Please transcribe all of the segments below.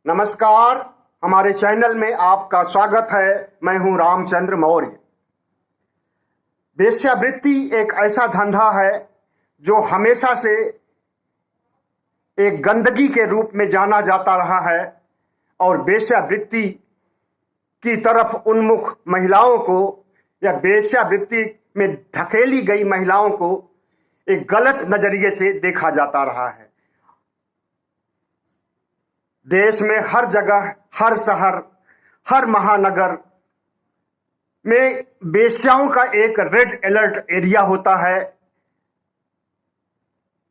नमस्कार। हमारे चैनल में आपका स्वागत है। मैं हूं रामचंद्र मौर्य। वेश्यावृत्ति एक ऐसा धंधा है जो हमेशा से एक गंदगी के रूप में जाना जाता रहा है और वेश्यावृत्ति की तरफ उन्मुख महिलाओं को या वेश्यावृत्ति में धकेली गई महिलाओं को एक गलत नजरिए से देखा जाता रहा है। देश में हर जगह, हर शहर, हर महानगर में वेश्याओं का एक रेड अलर्ट एरिया होता है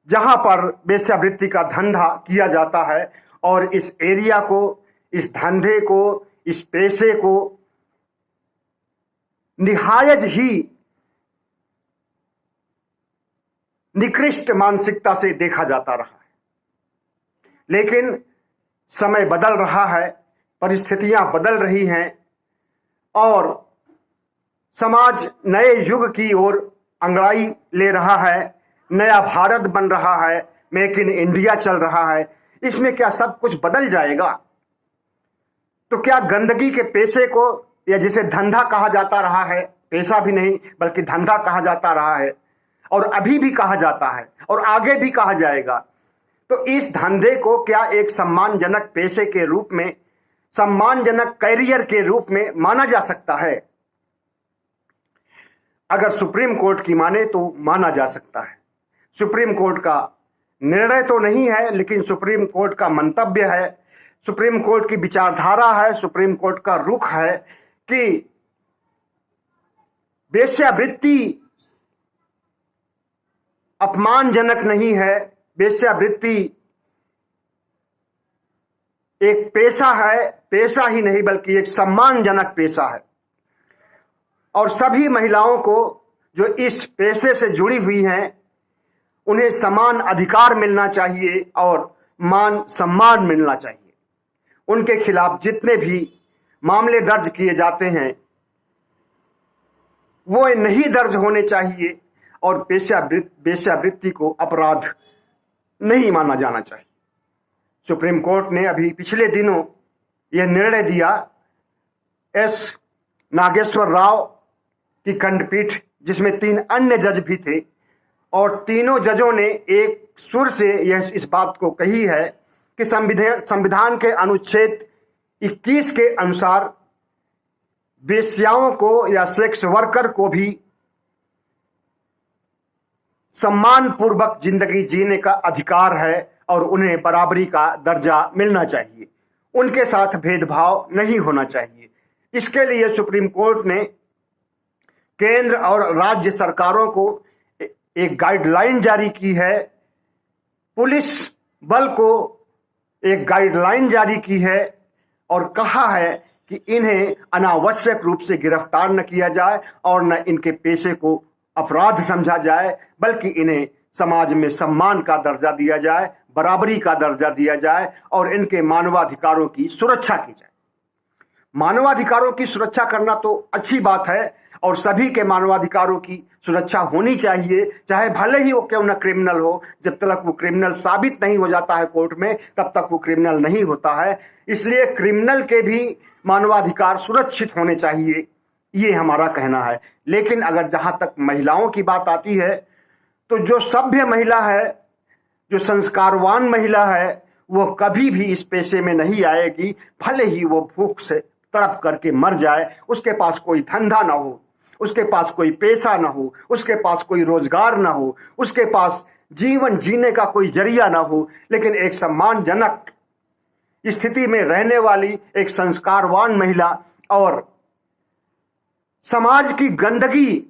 जहां पर वेश्यावृत्ति का धंधा किया जाता है और इस एरिया को, इस धंधे को, इस पेशे को निहायत ही निकृष्ट मानसिकता से देखा जाता रहा है। लेकिन समय बदल रहा है, परिस्थितियां बदल रही हैं और समाज नए युग की ओर अंगड़ाई ले रहा है। नया भारत बन रहा है, मेक इन इंडिया चल रहा है। इसमें क्या सब कुछ बदल जाएगा? तो क्या गंदगी के पेशे को, या जिसे धंधा कहा जाता रहा है, पेशा भी नहीं बल्कि धंधा कहा जाता रहा है और अभी भी कहा जाता है और आगे भी कहा जाएगा, तो इस धंधे को क्या एक सम्मानजनक पेशे के रूप में, सम्मानजनक कैरियर के रूप में माना जा सकता है? अगर सुप्रीम कोर्ट की माने तो माना जा सकता है। सुप्रीम कोर्ट का निर्णय तो नहीं है, लेकिन सुप्रीम कोर्ट का मंतव्य है, सुप्रीम कोर्ट की विचारधारा है, सुप्रीम कोर्ट का रुख है कि वेश्यावृत्ति अपमानजनक नहीं है। वेश्यावृत्ति एक पेशा है, पेशा ही नहीं बल्कि एक सम्मानजनक पेशा है और सभी महिलाओं को जो इस पेशे से जुड़ी हुई हैं उन्हें समान अधिकार मिलना चाहिए और मान सम्मान मिलना चाहिए। उनके खिलाफ जितने भी मामले दर्ज किए जाते हैं वो नहीं दर्ज होने चाहिए और वेश्यावृत्ति को अपराध नहीं माना जाना चाहिए। सुप्रीम कोर्ट ने अभी पिछले दिनों यह निर्णय दिया। एस नागेश्वर राव की खंडपीठ, जिसमें 3 अन्य जज भी थे, और तीनों जजों ने एक सुर से इस बात को कही है कि संविधान के अनुच्छेद 21 के अनुसार वेश्याओं को या सेक्स वर्कर को भी सम्मान पूर्वक जिंदगी जीने का अधिकार है और उन्हें बराबरी का दर्जा मिलना चाहिए। उनके साथ भेदभाव नहीं होना चाहिए। इसके लिए सुप्रीम कोर्ट ने केंद्र और राज्य सरकारों को एक गाइडलाइन जारी की है, पुलिस बल को एक गाइडलाइन जारी की है और कहा है कि इन्हें अनावश्यक रूप से गिरफ्तार न किया जाए और न इनके पेशे को अपराध समझा जाए, बल्कि इन्हें समाज में सम्मान का दर्जा दिया जाए, बराबरी का दर्जा दिया जाए और इनके मानवाधिकारों की सुरक्षा की जाए। मानवाधिकारों की सुरक्षा करना तो अच्छी बात है और सभी के मानवाधिकारों की सुरक्षा होनी चाहिए, चाहे भले ही वो क्यों न क्रिमिनल हो। जब तक वो क्रिमिनल साबित नहीं हो जाता है कोर्ट में, तब तक वो क्रिमिनल नहीं होता है। इसलिए क्रिमिनल के भी मानवाधिकार सुरक्षित होने चाहिए, ये हमारा कहना है। लेकिन अगर जहां तक महिलाओं की बात आती है तो जो सभ्य महिला है, जो संस्कारवान महिला है, वो कभी भी इस पेशे में नहीं आएगी, भले ही वो भूख से तड़प करके मर जाए। उसके पास कोई धंधा ना हो, उसके पास कोई पेशा ना हो, उसके पास कोई रोजगार ना हो, उसके पास जीवन जीने का कोई जरिया ना हो, लेकिन एक सम्मानजनक स्थिति में रहने वाली एक संस्कारवान महिला और समाज की गंदगी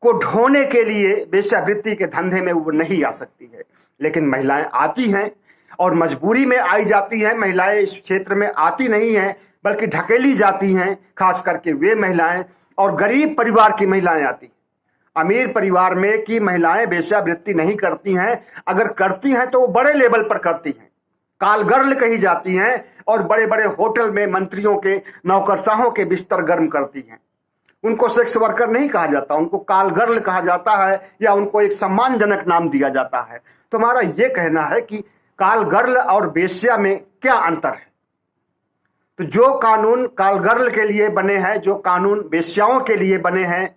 को ढोने के लिए वेश्यावृत्ति के धंधे में वो नहीं आ सकती है। लेकिन महिलाएं आती हैं और मजबूरी में आई जाती हैं। महिलाएं इस क्षेत्र में आती नहीं हैं बल्कि ढकेली जाती हैं, खास करके वे महिलाएं, और गरीब परिवार की महिलाएं आती। अमीर परिवार में की महिलाएं वेश्यावृत्ति नहीं करती हैं, अगर करती हैं तो वो बड़े लेवल पर करती हैं, कालगर्ल कही जाती हैं और बड़े बड़े होटल में मंत्रियों के, नौकरशाहों के बिस्तर गर्म करती हैं। उनको सेक्स वर्कर नहीं कहा जाता, उनको कालगर्ल कहा जाता है या उनको एक सम्मानजनक नाम दिया जाता है। तो हमारा ये कहना है कि कालगर्ल और वेश्या में क्या अंतर है? तो जो कानून कालगर्ल के लिए बने हैं, जो कानून वेश्याओं के लिए बने हैं,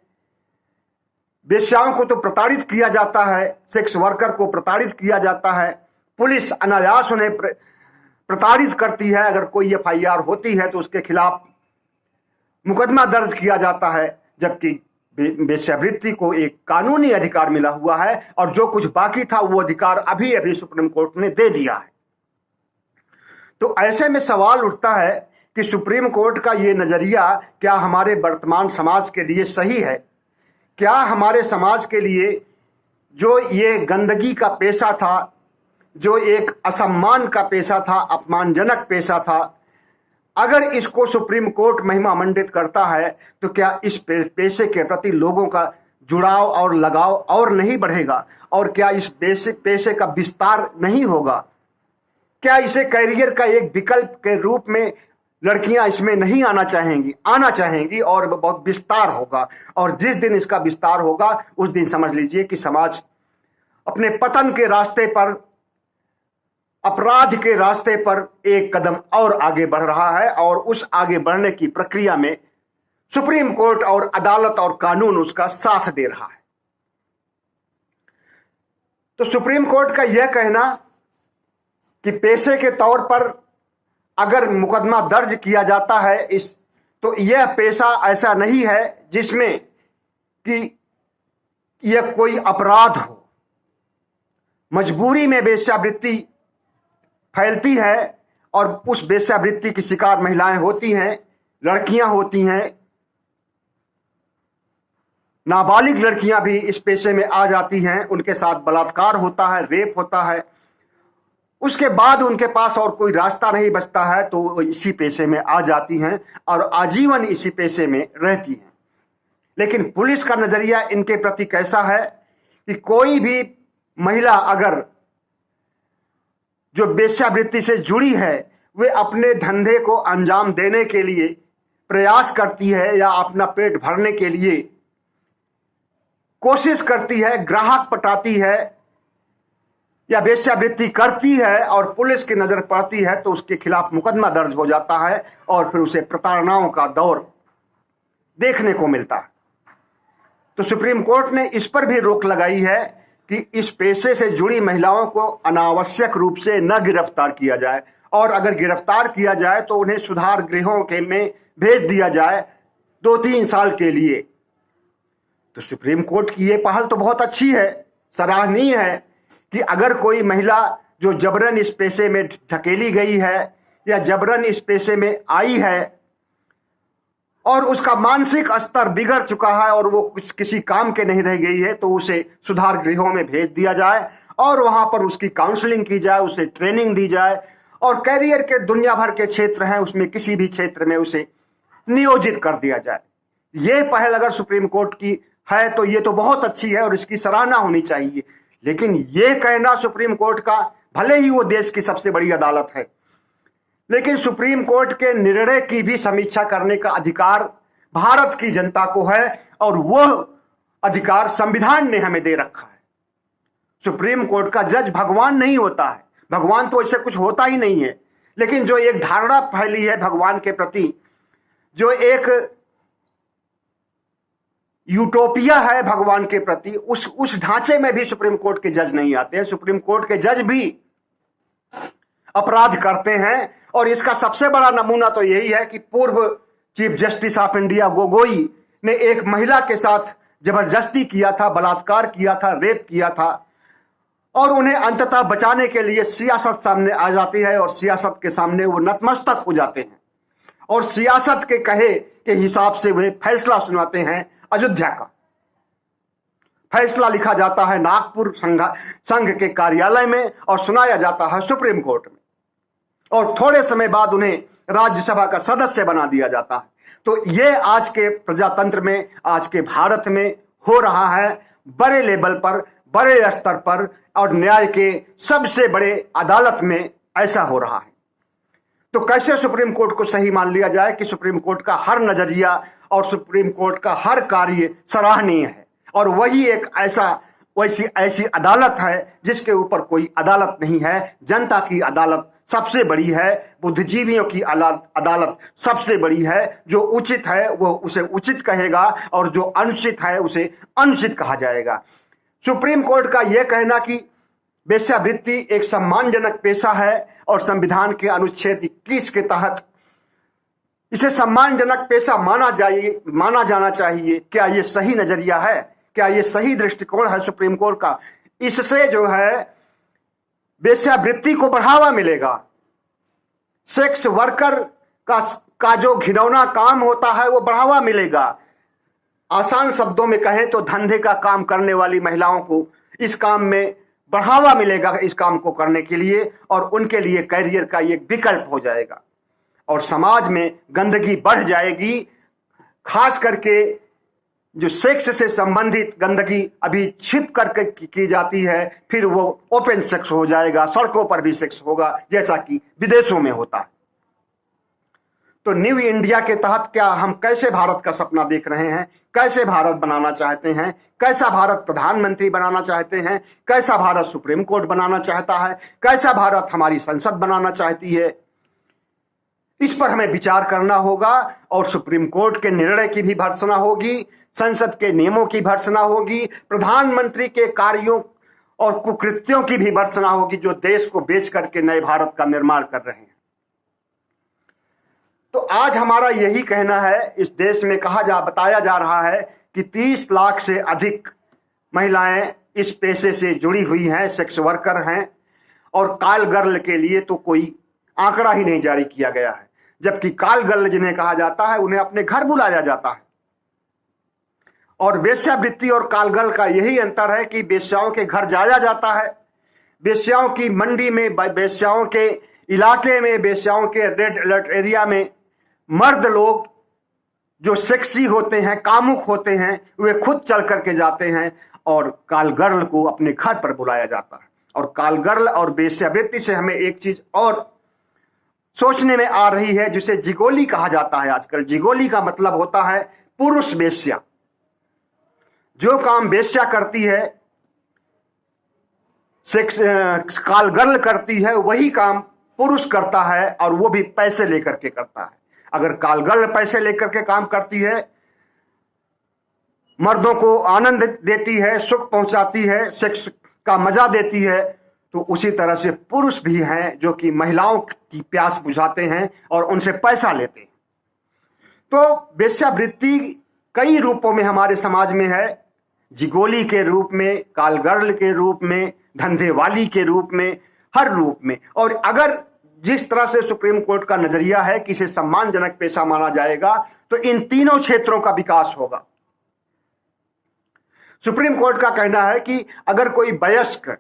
वेश्याओं को तो प्रताड़ित किया जाता है, सेक्स वर्कर को प्रताड़ित किया जाता है, पुलिस अनायास उन्हें प्रताड़ित करती है। अगर कोई एफआईआर होती है तो उसके खिलाफ मुकदमा दर्ज किया जाता है, जबकि वेश्यावृत्ति को एक कानूनी अधिकार मिला हुआ है और जो कुछ बाकी था वो अधिकार अभी अभी सुप्रीम कोर्ट ने दे दिया है। तो ऐसे में सवाल उठता है कि सुप्रीम कोर्ट का ये नजरिया क्या हमारे वर्तमान समाज के लिए सही है? क्या हमारे समाज के लिए जो ये गंदगी का पेशा था, जो एक असम्मान का पेशा था, अपमानजनक पेशा था, अगर इसको सुप्रीम कोर्ट महिमा मंडित करता है तो क्या इस पेशे के प्रति लोगों का जुड़ाव और लगाव और नहीं बढ़ेगा? और क्या इस पेशे का विस्तार नहीं होगा? क्या इसे कैरियर का एक विकल्प के रूप में लड़कियां इसमें नहीं आना चाहेंगी और बहुत विस्तार होगा। और जिस दिन इसका विस्तार होगा उस दिन समझ लीजिए कि समाज अपने पतन के रास्ते पर, अपराध के रास्ते पर एक कदम और आगे बढ़ रहा है और उस आगे बढ़ने की प्रक्रिया में सुप्रीम कोर्ट और अदालत और कानून उसका साथ दे रहा है। तो सुप्रीम कोर्ट का यह कहना कि पेशे के तौर पर अगर मुकदमा दर्ज किया जाता है तो यह पेशा ऐसा नहीं है जिसमें कि यह कोई अपराध हो। मजबूरी में वेश्यावृत्ति फैलती है और उस वेश्यावृत्ति की शिकार महिलाएं होती हैं, लड़कियां होती हैं, नाबालिग लड़कियां भी इस पेशे में आ जाती हैं, उनके साथ बलात्कार होता है, रेप होता है, उसके बाद उनके पास और कोई रास्ता नहीं बचता है तो वो इसी पेशे में आ जाती हैं और आजीवन इसी पेशे में रहती हैं। लेकिन पुलिस का नजरिया इनके प्रति कैसा है कि कोई भी महिला अगर जो वेश्यावृत्ति से जुड़ी है वे अपने धंधे को अंजाम देने के लिए प्रयास करती है या अपना पेट भरने के लिए कोशिश करती है, ग्राहक पटाती है या वेश्यावृत्ति करती है और पुलिस की नजर पड़ती है तो उसके खिलाफ मुकदमा दर्ज हो जाता है और फिर उसे प्रताड़नाओं का दौर देखने को मिलता है। तो सुप्रीम कोर्ट ने इस पर भी रोक लगाई है कि इस पेशे से जुड़ी महिलाओं को अनावश्यक रूप से न गिरफ्तार किया जाए और अगर गिरफ्तार किया जाए तो उन्हें सुधार गृहों के में भेज दिया जाए 2-3 साल के लिए। तो सुप्रीम कोर्ट की ये पहल तो बहुत अच्छी है, सराहनीय है कि अगर कोई महिला जो जबरन इस पेशे में ढकेली गई है या जबरन इस पेशे में आई है और उसका मानसिक स्तर बिगड़ चुका है और वो किसी काम के नहीं रह गई है तो उसे सुधार गृहों में भेज दिया जाए और वहां पर उसकी काउंसलिंग की जाए, उसे ट्रेनिंग दी जाए और कैरियर के दुनिया भर के क्षेत्र हैं उसमें किसी भी क्षेत्र में उसे नियोजित कर दिया जाए। ये पहल अगर सुप्रीम कोर्ट की है तो ये तो बहुत अच्छी है और इसकी सराहना होनी चाहिए। लेकिन ये कहना सुप्रीम कोर्ट का, भले ही वो देश की सबसे बड़ी अदालत है, लेकिन सुप्रीम कोर्ट के निर्णय की भी समीक्षा करने का अधिकार भारत की जनता को है और वो अधिकार संविधान ने हमें दे रखा है। सुप्रीम कोर्ट का जज भगवान नहीं होता है, भगवान तो ऐसे कुछ होता ही नहीं है, लेकिन जो एक धारणा फैली है भगवान के प्रति, जो एक यूटोपिया है भगवान के प्रति, उस ढांचे में भी सुप्रीम कोर्ट के जज नहीं आते हैं। सुप्रीम कोर्ट के जज भी अपराध करते हैं और इसका सबसे बड़ा नमूना तो यही है कि पूर्व chief justice of India Gogoi ने एक महिला के साथ जबरदस्ती किया था, बलात्कार किया था, रेप किया था और उन्हें अंततः बचाने के लिए सियासत सामने आ जाती है और सियासत के सामने वो नतमस्तक हो जाते हैं और सियासत के कहे के हिसाब से वे फैसला सुनाते हैं। अयोध्या का फैसला लिखा जाता है नागपुर संघ के कार्यालय में और सुनाया जाता है सुप्रीम कोर्ट में और थोड़े समय बाद उन्हें राज्यसभा का सदस्य बना दिया जाता है। तो ये आज के प्रजातंत्र में, आज के भारत में हो रहा है, बड़े लेवल पर, बड़े स्तर पर और न्याय के सबसे बड़े अदालत में ऐसा हो रहा है। तो कैसे सुप्रीम कोर्ट को सही मान लिया जाए कि सुप्रीम कोर्ट का हर नजरिया और सुप्रीम कोर्ट का हर कार्य सराहनीय है और वही एक ऐसा वैसी ऐसी अदालत है जिसके ऊपर कोई अदालत नहीं है। जनता की अदालत सबसे बड़ी है, बुद्धिजीवियों की अदालत सबसे बड़ी है। जो उचित है वो उसे उचित कहेगा और जो अनुचित है उसे अनुचित कहा जाएगा। सुप्रीम कोर्ट का यह कहना कि वेश्यावृत्ति एक सम्मानजनक पेशा है और संविधान के अनुच्छेद 21 के तहत इसे सम्मानजनक पेशा माना जाना चाहिए, क्या ये सही नजरिया है? क्या ये सही दृष्टिकोण है सुप्रीम कोर्ट का? इससे जो है वेश्यावृत्ति को बढ़ावा मिलेगा। सेक्स वर्कर का जो घिनौना काम होता है वो बढ़ावा मिलेगा। आसान शब्दों में कहें तो धंधे का काम करने वाली महिलाओं को इस काम में बढ़ावा मिलेगा, इस काम को करने के लिए, और उनके लिए कैरियर का एक विकल्प हो जाएगा और समाज में गंदगी बढ़ जाएगी। खास करके जो सेक्स से संबंधित गंदगी अभी छिप करके की जाती है, फिर वो ओपन सेक्स हो जाएगा, सड़कों पर भी सेक्स होगा जैसा कि विदेशों में होता है। तो न्यू इंडिया के तहत क्या हम कैसे भारत का सपना देख रहे हैं, कैसे भारत बनाना चाहते हैं, कैसा भारत प्रधानमंत्री बनाना चाहते हैं, कैसा भारत सुप्रीम कोर्ट बनाना चाहता है, कैसा भारत हमारी संसद बनाना चाहती है, इस पर हमें विचार करना होगा। और सुप्रीम कोर्ट के निर्णय की भी भर्त्सना होगी, संसद के नियमों की भर्त्सना होगी, प्रधानमंत्री के कार्यों और कुकृत्यों की भी भर्त्सना होगी जो देश को बेच करके नए भारत का निर्माण कर रहे हैं। तो आज हमारा यही कहना है। इस देश में बताया जा रहा है कि 30 लाख से अधिक महिलाएं इस पेशे से जुड़ी हुई हैं, सेक्स वर्कर हैं, और कॉल गर्ल के लिए तो कोई आंकड़ा ही नहीं जारी किया गया है। जबकि कॉल गर्ल जिन्हें कहा जाता है उन्हें अपने घर बुलाया जाता है। और वेश्यावृत्ति और कॉल गर्ल का यही अंतर है कि वेश्याओं के घर जाया जाता है, वेश्याओं की मंडी में, वेश्याओं के इलाके में, वेश्याओं के रेड अलर्ट एरिया में मर्द लोग जो सेक्सी होते हैं, कामुक होते हैं, वे खुद चल करके जाते हैं और कॉल गर्ल को अपने घर पर बुलाया जाता है। और कॉल गर्ल और वेश्यावृत्ति से हमें एक चीज और सोचने में आ रही है जिसे जिगोली कहा जाता है आजकल। जिगोली का मतलब होता है पुरुष वेश्या। जो काम वेश्या करती है, सेक्स कॉल गर्ल करती है, वही काम पुरुष करता है और वो भी पैसे लेकर के करता है। अगर कॉल गर्ल पैसे लेकर के काम करती है, मर्दों को आनंद देती है, सुख पहुंचाती है, सेक्स का मजा देती है, तो उसी तरह से पुरुष भी हैं जो कि महिलाओं की प्यास बुझाते हैं और उनसे पैसा लेते हैं। तो वेश्यावृत्ति कई रूपों में हमारे समाज में है, जिगोली के रूप में, कॉल गर्ल के रूप में, धंधेवाली के रूप में, हर रूप में। और अगर जिस तरह से सुप्रीम कोर्ट का नजरिया है कि इसे सम्मानजनक पेशा माना जाएगा, तो इन तीनों क्षेत्रों का विकास होगा। सुप्रीम कोर्ट का कहना है कि अगर कोई वयस्क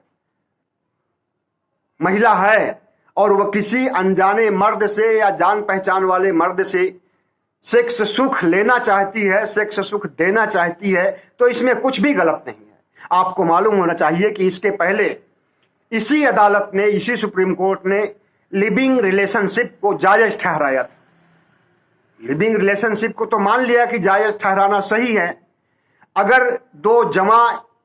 महिला है और वह किसी अनजाने मर्द से या जान पहचान वाले मर्द से सेक्स सुख लेना चाहती है, सेक्स सुख देना चाहती है, तो इसमें कुछ भी गलत नहीं है। आपको मालूम होना चाहिए कि इसके पहले इसी अदालत ने, इसी सुप्रीम कोर्ट ने लिविंग रिलेशनशिप को जायज ठहराया था। लिविंग रिलेशनशिप को तो मान लिया कि जायज ठहराना सही है। अगर दो जमा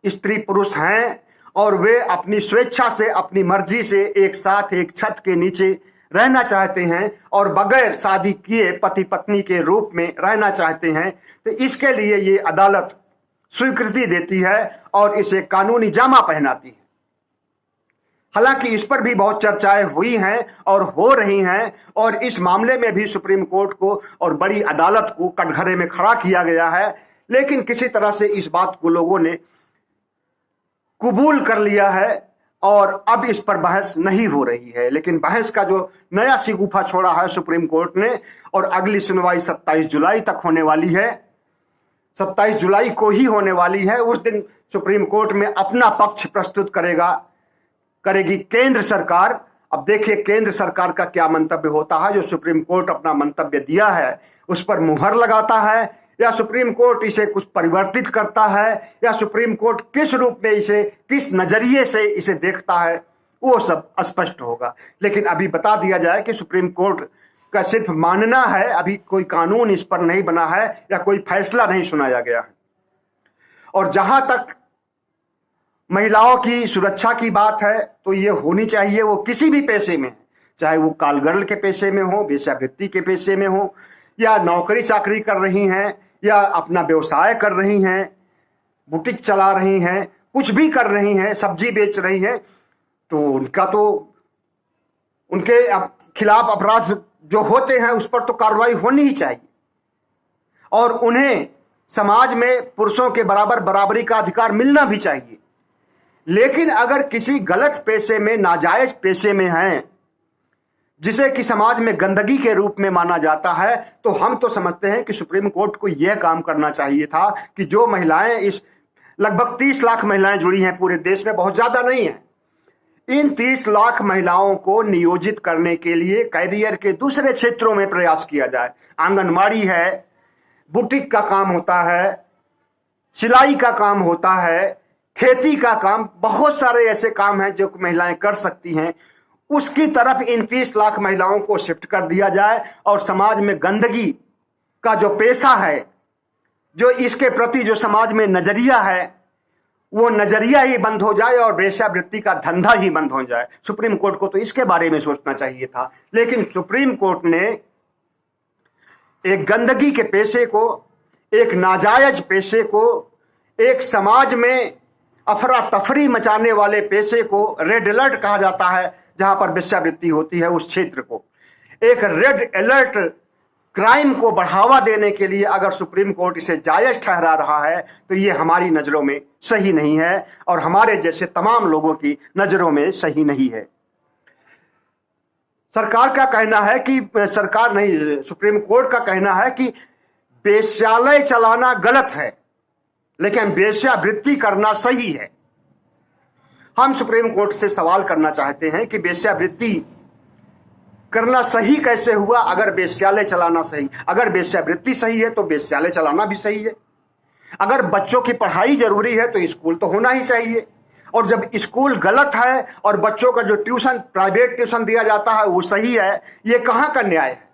स्त्री पुरुष हैं और वे अपनी स्वेच्छा से, अपनी मर्जी से एक साथ एक छत के नीचे रहना चाहते हैं और बगैर शादी किए पति पत्नी के रूप में रहना चाहते हैं, तो इसके लिए ये अदालत स्वीकृति देती है और इसे कानूनी जामा पहनाती है। हालांकि इस पर भी बहुत चर्चाएं हुई हैं और हो रही हैं, और इस मामले में भी सुप्रीम कोर्ट को और बड़ी अदालत को कटघरे में खड़ा किया गया है, लेकिन किसी तरह से इस बात को लोगों ने कबूल कर लिया है और अब इस पर बहस नहीं हो रही है। लेकिन बहस का जो नया शिगुफा छोड़ा है सुप्रीम कोर्ट ने, और अगली सुनवाई 27 जुलाई तक होने वाली है, 27 जुलाई को ही होने वाली है। उस दिन सुप्रीम कोर्ट में अपना पक्ष प्रस्तुत करेगी केंद्र सरकार। अब देखिए केंद्र सरकार का क्या मंतव्य होता है। जो सुप्रीम कोर्ट अपना मंतव्य दिया है उस पर मुहर लगाता है, या सुप्रीम कोर्ट इसे कुछ परिवर्तित करता है, या सुप्रीम कोर्ट किस रूप में इसे, किस नजरिए से इसे देखता है, वो सब स्पष्ट होगा। लेकिन अभी बता दिया जाए कि सुप्रीम कोर्ट का सिर्फ मानना है, अभी कोई कानून इस पर नहीं बना है या कोई फैसला नहीं सुनाया गया है। और जहां तक महिलाओं की सुरक्षा की बात है तो ये होनी चाहिए, वो किसी भी पेशे में, चाहे वो कालगर्ल के पेशे में हो, वेश्यावृत्ति के पेशे में हो, या नौकरी चाकरी कर रही हैं, या अपना व्यवसाय कर रही हैं, बुटीक चला रही हैं, कुछ भी कर रही हैं, सब्जी बेच रही हैं, तो उनका तो उनके खिलाफ अपराध जो होते हैं उस पर तो कार्रवाई होनी ही चाहिए, और उन्हें समाज में पुरुषों के बराबर बराबरी का अधिकार मिलना भी चाहिए। लेकिन अगर किसी गलत पेशे में, नाजायज पेशे में हैं, जिसे कि समाज में गंदगी के रूप में माना जाता है, तो हम तो समझते हैं कि सुप्रीम कोर्ट को यह काम करना चाहिए था कि जो महिलाएं, इस लगभग 30 लाख महिलाएं जुड़ी हैं पूरे देश में, बहुत ज्यादा नहीं है, इन 30 लाख महिलाओं को नियोजित करने के लिए कैरियर के दूसरे क्षेत्रों में प्रयास किया जाए। आंगनबाड़ी है, बुटीक का काम होता है, सिलाई का काम होता है, खेती का काम, बहुत सारे ऐसे काम हैं जो महिलाएं कर सकती हैं, उसकी तरफ इन 30 लाख महिलाओं को शिफ्ट कर दिया जाए, और समाज में गंदगी का जो पेशा है, जो इसके प्रति जो समाज में नजरिया है, वो नजरिया ही बंद हो जाए और वेश्यावृत्ति का धंधा ही बंद हो जाए। सुप्रीम कोर्ट को तो इसके बारे में सोचना चाहिए था, लेकिन सुप्रीम कोर्ट ने एक गंदगी के पेशे को, एक नाजायज पेशे को, एक समाज में अफरा तफरी मचाने वाले पेशे को, रेड अलर्ट कहा जाता है जहां पर वेश्यावृत्ति होती है, उस क्षेत्र को एक रेड अलर्ट क्राइम को बढ़ावा देने के लिए अगर सुप्रीम कोर्ट इसे जायज ठहरा रहा है तो ये हमारी नजरों में सही नहीं है, और हमारे जैसे तमाम लोगों की नजरों में सही नहीं है। सरकार का कहना है कि, सरकार नहीं, सुप्रीम कोर्ट का कहना है कि वेश्यालय चलाना गलत है, लेकिन वेश्यावृत्ति करना सही है। हम सुप्रीम कोर्ट से सवाल करना चाहते हैं कि वेश्यावृत्ति करना सही कैसे हुआ अगर वेश्यालय चलाना सही? अगर वेश्यावृत्ति सही है तो वेश्यालय चलाना भी सही है। अगर बच्चों की पढ़ाई जरूरी है तो स्कूल तो होना ही चाहिए, और जब स्कूल गलत है और बच्चों का जो ट्यूशन, प्राइवेट ट्यूशन दिया जाता है वो सही है, ये कहां का न्याय है?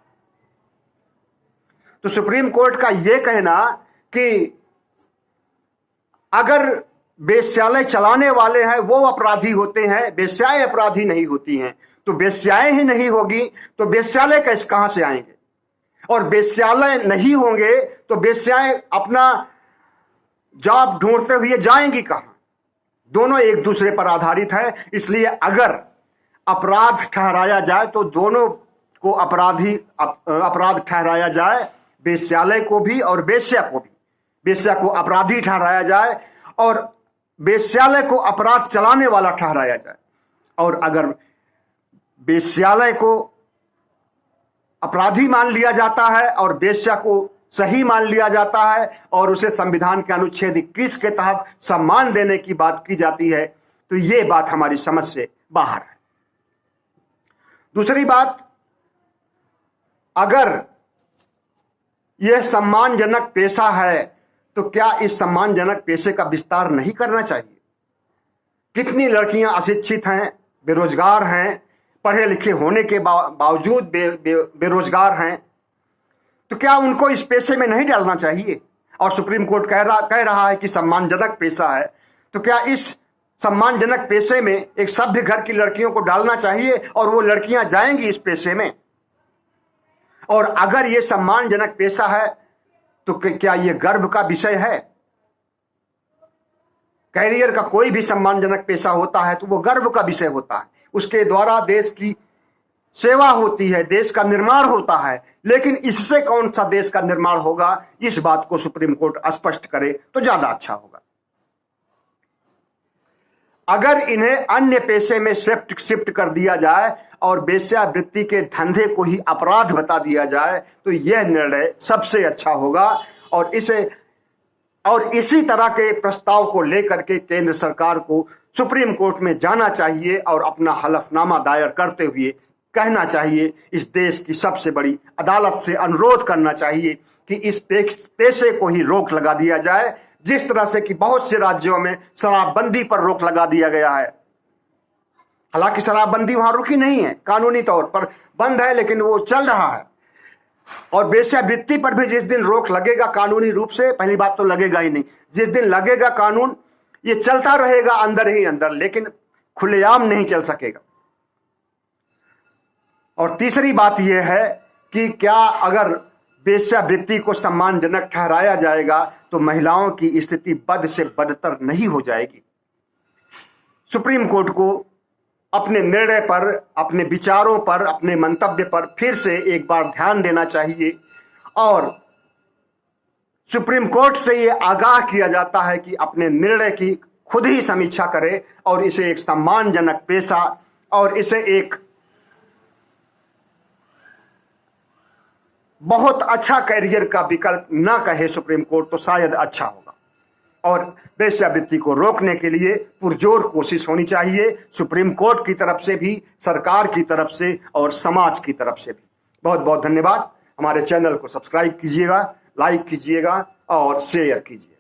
तो सुप्रीम कोर्ट का यह कहना कि अगर वेश्यालय चलाने वाले हैं वो अपराधी होते हैं, वेश्याएं अपराधी नहीं होती हैं, तो वेश्याएं ही नहीं होगी तो वेश्यालय कैसे, कहां से आएंगे? और वेश्यालय नहीं होंगे तो वेश्याएं अपना जॉब ढूंढते हुए जाएंगी कहां? दोनों एक दूसरे पर आधारित है। इसलिए अगर अपराध ठहराया जाए तो दोनों को अपराध ठहराया जाए, वेश्यालय को भी और वेश्या को भी। वेश्या को अपराधी ठहराया जाए और वेश्यालय को अपराध चलाने वाला ठहराया जाए। और अगर वेश्यालय को अपराधी मान लिया जाता है और वेश्या को सही मान लिया जाता है और उसे संविधान के अनुच्छेद 21 के तहत सम्मान देने की बात की जाती है, तो यह बात हमारी समझ से बाहर है। दूसरी बात, अगर यह सम्मानजनक पेशा है तो क्या इस सम्मानजनक पेशे का विस्तार नहीं करना चाहिए? कितनी लड़कियां अशिक्षित हैं, बेरोजगार हैं, पढ़े लिखे होने के बावजूद बेरोजगार हैं, तो क्या उनको इस पेशे में नहीं डालना चाहिए? और सुप्रीम कोर्ट कह रहा है कि सम्मानजनक पेशा है, तो क्या इस सम्मानजनक पेशे में एक सभ्य घर की लड़कियों को डालना चाहिए और वो लड़कियां जाएंगी इस पेशे में? और अगर ये सम्मानजनक पेशा है तो क्या ये गर्व का विषय है? कैरियर का कोई भी सम्मानजनक पेशा होता है तो वो गर्व का विषय होता है, उसके द्वारा देश की सेवा होती है, देश का निर्माण होता है। लेकिन इससे कौन सा देश का निर्माण होगा, इस बात को सुप्रीम कोर्ट स्पष्ट करे तो ज्यादा अच्छा होगा। अगर इन्हें अन्य पेशे में शिफ्ट कर दिया जाए और वेश्यावृत्ति के धंधे को ही अपराध बता दिया जाए तो यह निर्णय सबसे अच्छा होगा। और इसी तरह के प्रस्ताव को लेकर के केंद्र सरकार को सुप्रीम कोर्ट में जाना चाहिए और अपना हलफनामा दायर करते हुए कहना चाहिए, इस देश की सबसे बड़ी अदालत से अनुरोध करना चाहिए कि इस पेशे को ही रोक लगा दिया जाए, जिस तरह से कि बहुत से राज्यों में शराबबंदी पर रोक लगा दिया गया है। हालांकि शराबबंदी वहां रुकी नहीं है, कानूनी तौर पर बंद है, लेकिन वो चल रहा है। और वेश्यावृत्ति पर भी जिस दिन रोक लगेगा कानूनी रूप से, पहली बात तो लगेगा ही नहीं, जिस दिन लगेगा कानून ये चलता रहेगा अंदर ही अंदर, लेकिन खुलेआम नहीं चल सकेगा। और तीसरी बात यह है कि क्या अगर वेश्यावृत्ति को सम्मानजनक ठहराया जाएगा तो महिलाओं की स्थिति बद से बदतर नहीं हो जाएगी। सुप्रीम कोर्ट को अपने निर्णय पर, अपने विचारों पर, अपने मंतव्य पर फिर से एक बार ध्यान देना चाहिए और सुप्रीम कोर्ट से ये आगाह किया जाता है कि अपने निर्णय की खुद ही समीक्षा करे और इसे एक सम्मानजनक पेशा और इसे एक बहुत अच्छा करियर का विकल्प ना कहे सुप्रीम कोर्ट तो शायद अच्छा होगा। और वेश्यावृत्ति को रोकने के लिए पुरजोर कोशिश होनी चाहिए सुप्रीम कोर्ट की तरफ से भी, सरकार की तरफ से और समाज की तरफ से भी। बहुत बहुत धन्यवाद। हमारे चैनल को सब्सक्राइब कीजिएगा, लाइक कीजिएगा और शेयर कीजिए।